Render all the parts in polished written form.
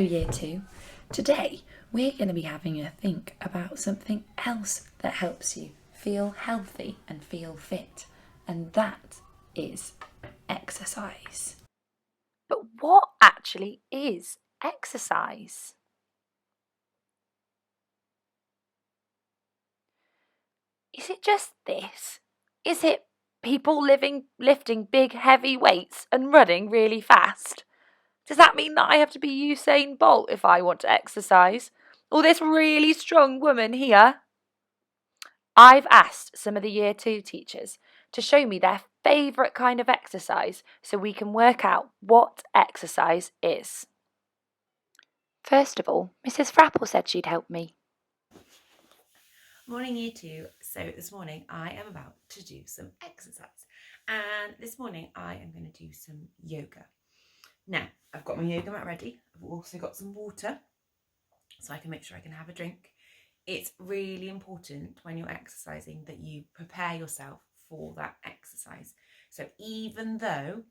Year 2. Today we're going to be having a think about something else that helps you feel healthy and feel fit, and that is exercise. But what actually is exercise? Is it just this? Is it people lifting big heavy weights and running really fast? Does that mean that I have to be Usain Bolt if I want to exercise? Or this really strong woman here? I've asked some of the Year 2 teachers to show me their favourite kind of exercise so we can work out what exercise is. First of all, Mrs. Frapple said she'd help me. Morning Year 2. So this morning I am about to do some exercise, and this morning I am going to do some yoga. Now I've got my yoga mat ready. I've also got some water so I can make sure I can have a drink. It's really important when you're exercising that you prepare yourself for that exercise. So even though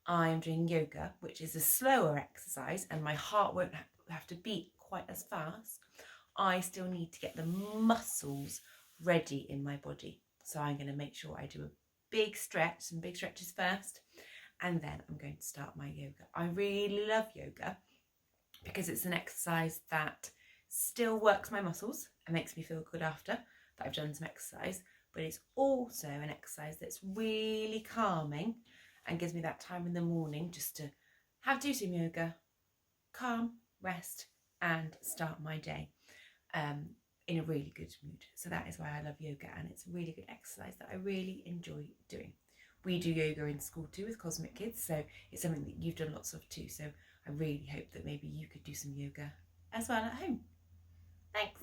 I am doing yoga, which is a slower exercise and my heart won't have to beat quite as fast, I still need to get the muscles ready in my body. So I'm going to make sure I do a big stretch, some big stretches first, and then I'm going to start my yoga. I really love yoga because it's an exercise that still works my muscles and makes me feel good after that I've done some exercise, but it's also an exercise that's really calming and gives me that time in the morning just to do some yoga, calm, rest, and start my day in a really good mood. So that is why I love yoga, and it's a really good exercise that I really enjoy doing. We do yoga in school too with Cosmic Kids, so it's something that you've done lots of too, so I really hope that maybe you could do some yoga as well at home. Thanks.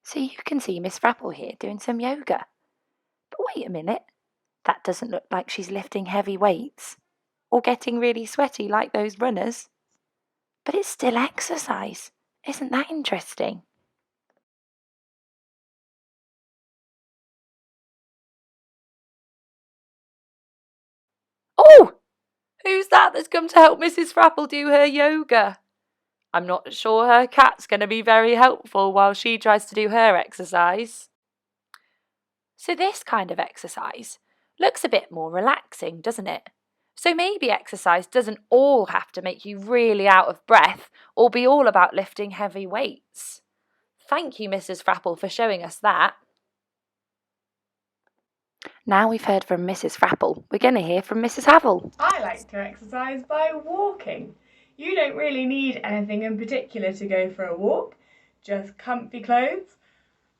So you can see Miss Frapple here doing some yoga. But wait a minute, that doesn't look like she's lifting heavy weights or getting really sweaty like those runners. But it's still exercise. Isn't that interesting? Oh! Who's that that's come to help Mrs. Frapple do her yoga? I'm not sure her cat's going to be very helpful while she tries to do her exercise. So this kind of exercise looks a bit more relaxing, doesn't it? So maybe exercise doesn't all have to make you really out of breath or be all about lifting heavy weights. Thank you, Mrs. Frapple, for showing us that. Now we've heard from Mrs. Frapple, we're going to hear from Mrs. Havel. I like to exercise by walking. You don't really need anything in particular to go for a walk, just comfy clothes.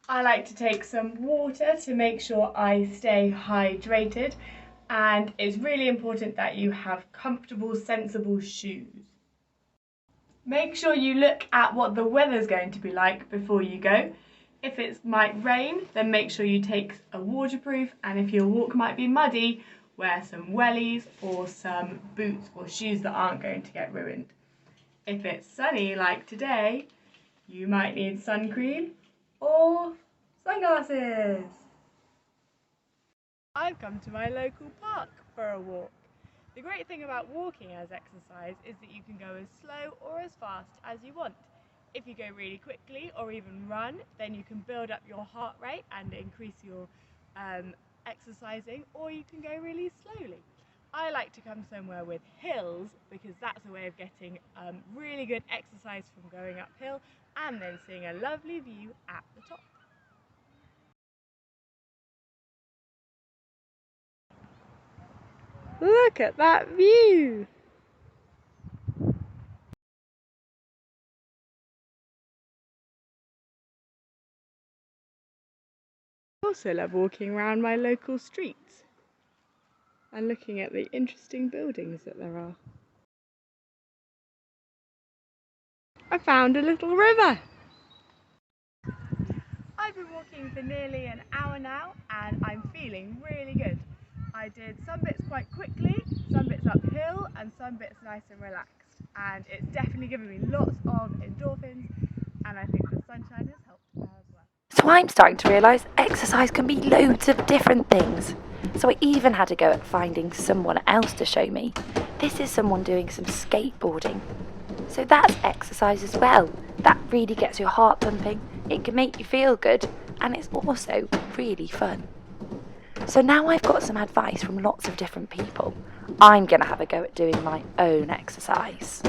I like to take some water to make sure I stay hydrated, and it's really important that you have comfortable, sensible shoes. Make sure you look at what the weather's going to be like before you go. If it might rain, then make sure you take a waterproof, and if your walk might be muddy, wear some wellies or some boots or shoes that aren't going to get ruined. If it's sunny like today, you might need sun cream or sunglasses. I've come to my local park for a walk. The great thing about walking as exercise is that you can go as slow or as fast as you want. If you go really quickly or even run, then you can build up your heart rate and increase your exercising, or you can go really slowly. I like to come somewhere with hills because that's a way of getting really good exercise from going uphill and then seeing a lovely view at the top. Look at that view! I also love walking around my local streets and looking at the interesting buildings that there are. I found a little river! I've been walking for nearly an hour now and I'm feeling really good. I did some bits quite quickly, some bits uphill and some bits nice and relaxed, and it's definitely given me lots of endorphins, and I think the sunshine has helped as well. So I'm starting to realise exercise can be loads of different things. So I even had to go at finding someone else to show me. This is someone doing some skateboarding. So that's exercise as well. That really gets your heart pumping, it can make you feel good, and it's also really fun. So now I've got some advice from lots of different people. I'm going to have a go at doing my own exercise.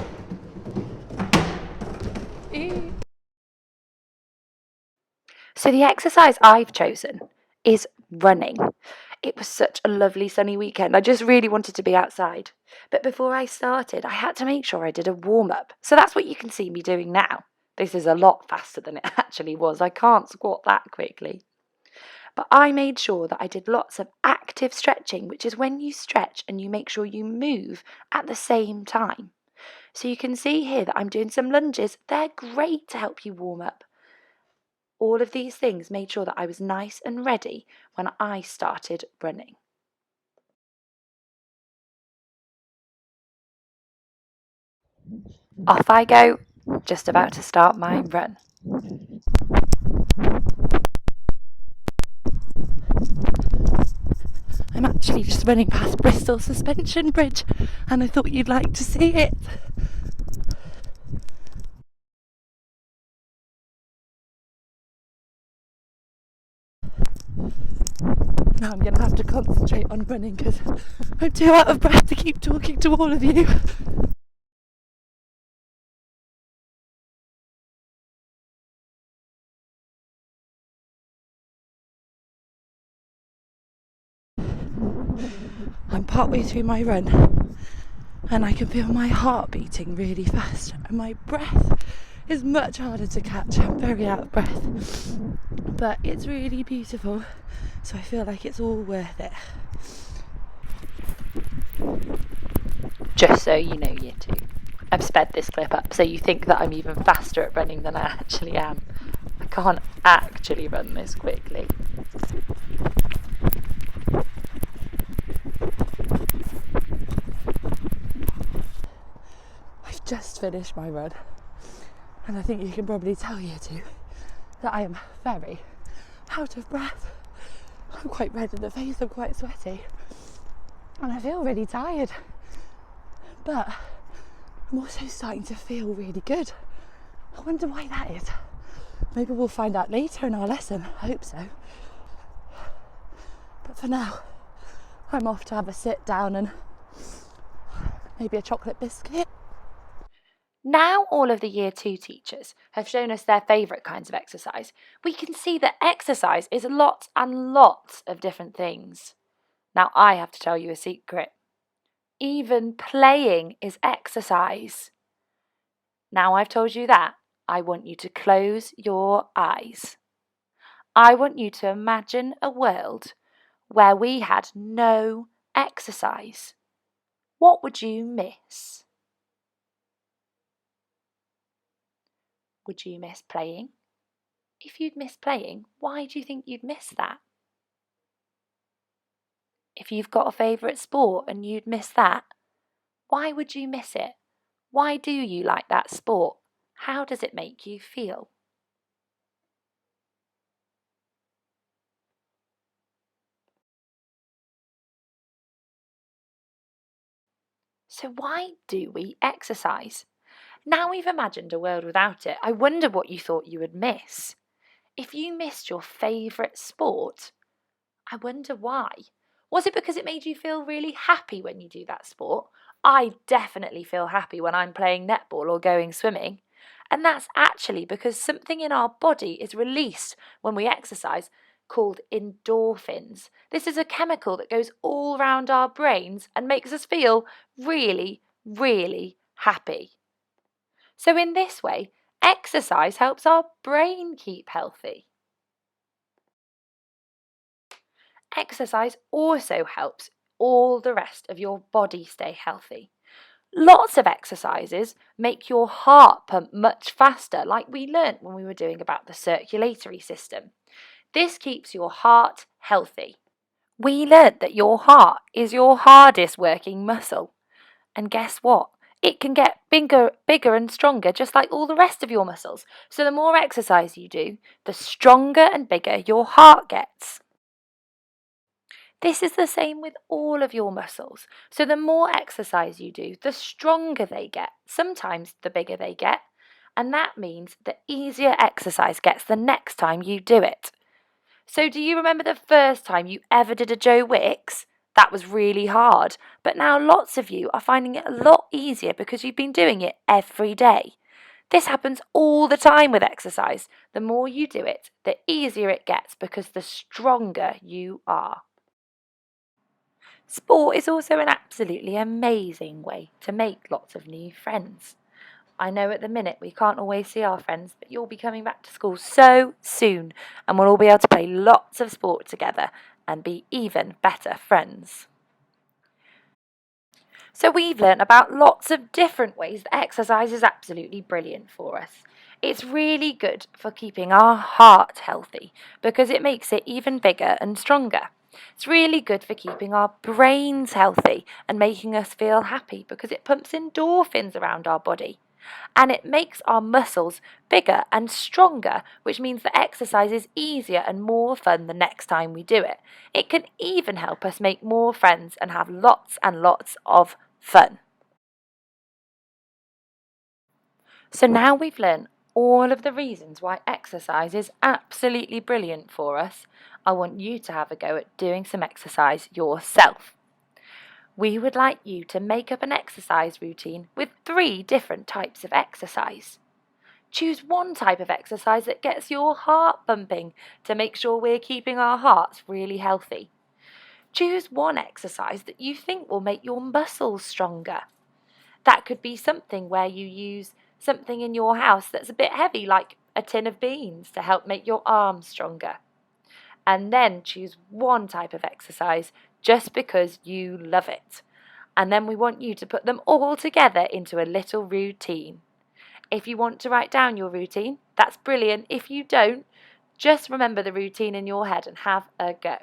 So the exercise I've chosen is running. It was such a lovely sunny weekend. I just really wanted to be outside. But before I started, I had to make sure I did a warm-up. So that's what you can see me doing now. This is a lot faster than it actually was. I can't squat that quickly. But I made sure that I did lots of active stretching, which is when you stretch and you make sure you move at the same time. So you can see here that I'm doing some lunges. They're great to help you warm up. All of these things made sure that I was nice and ready when I started running. Off I go, just about to start my run. I'm actually just running past Bristol Suspension Bridge, and I thought you'd like to see it. Now I'm going to have to concentrate on running because I'm too out of breath to keep talking to all of you. I'm partway through my run and I can feel my heart beating really fast and my breath is much harder to catch. I'm very out of breath, but it's really beautiful, so I feel like it's all worth it. Just so you know, year 2, I've sped this clip up so you think that I'm even faster at running than I actually am. I can't actually run this quickly. I've just finished my run, and I think you can probably tell, year 2, that I am very out of breath. I'm quite red in the face, I'm quite sweaty, and I feel really tired. But I'm also starting to feel really good. I wonder why that is. Maybe we'll find out later in our lesson. I hope so. But for now, I'm off to have a sit down and maybe a chocolate biscuit. Now all of the year 2 teachers have shown us their favourite kinds of exercise. We can see that exercise is lots and lots of different things. Now I have to tell you a secret. Even playing is exercise. Now I've told you that, I want you to close your eyes. I want you to imagine a world where we had no exercise. What would you miss? Would you miss playing? If you'd miss playing, why do you think you'd miss that? If you've got a favourite sport and you'd miss that, why would you miss it? Why do you like that sport? How does it make you feel? So why do we exercise? Now we've imagined a world without it, I wonder what you thought you would miss. If you missed your favourite sport, I wonder why. Was it because it made you feel really happy when you do that sport? I definitely feel happy when I'm playing netball or going swimming. And that's actually because something in our body is released when we exercise called endorphins. This is a chemical that goes all around our brains and makes us feel really, really happy. So in this way, exercise helps our brain keep healthy. Exercise also helps all the rest of your body stay healthy. Lots of exercises make your heart pump much faster, like we learnt when we were doing about the circulatory system. This keeps your heart healthy. We learnt that your heart is your hardest working muscle. And guess what? It can get bigger and stronger, just like all the rest of your muscles. So the more exercise you do, the stronger and bigger your heart gets. This is the same with all of your muscles. So the more exercise you do, the stronger they get, sometimes the bigger they get. And that means the easier exercise gets the next time you do it. So do you remember the first time you ever did a Joe Wicks? That was really hard, but now lots of you are finding it a lot easier because you've been doing it every day. This happens all the time with exercise. The more you do it, the easier it gets because the stronger you are. Sport is also an absolutely amazing way to make lots of new friends. I know at the minute we can't always see our friends, but you'll be coming back to school so soon and we'll all be able to play lots of sport together and be even better friends. So we've learnt about lots of different ways that exercise is absolutely brilliant for us. It's really good for keeping our heart healthy because it makes it even bigger and stronger. It's really good for keeping our brains healthy and making us feel happy because it pumps endorphins around our body. And it makes our muscles bigger and stronger, which means that exercise is easier and more fun the next time we do it. It can even help us make more friends and have lots and lots of fun. So now we've learned all of the reasons why exercise is absolutely brilliant for us. I want you to have a go at doing some exercise yourself. We would like you to make up an exercise routine with 3 different types of exercise. Choose one type of exercise that gets your heart pumping to make sure we're keeping our hearts really healthy. Choose one exercise that you think will make your muscles stronger. That could be something where you use something in your house that's a bit heavy, like a tin of beans, to help make your arms stronger. And then choose one type of exercise just because you love it. And then we want you to put them all together into a little routine. If you want to write down your routine, that's brilliant. If you don't, just remember the routine in your head and have a go.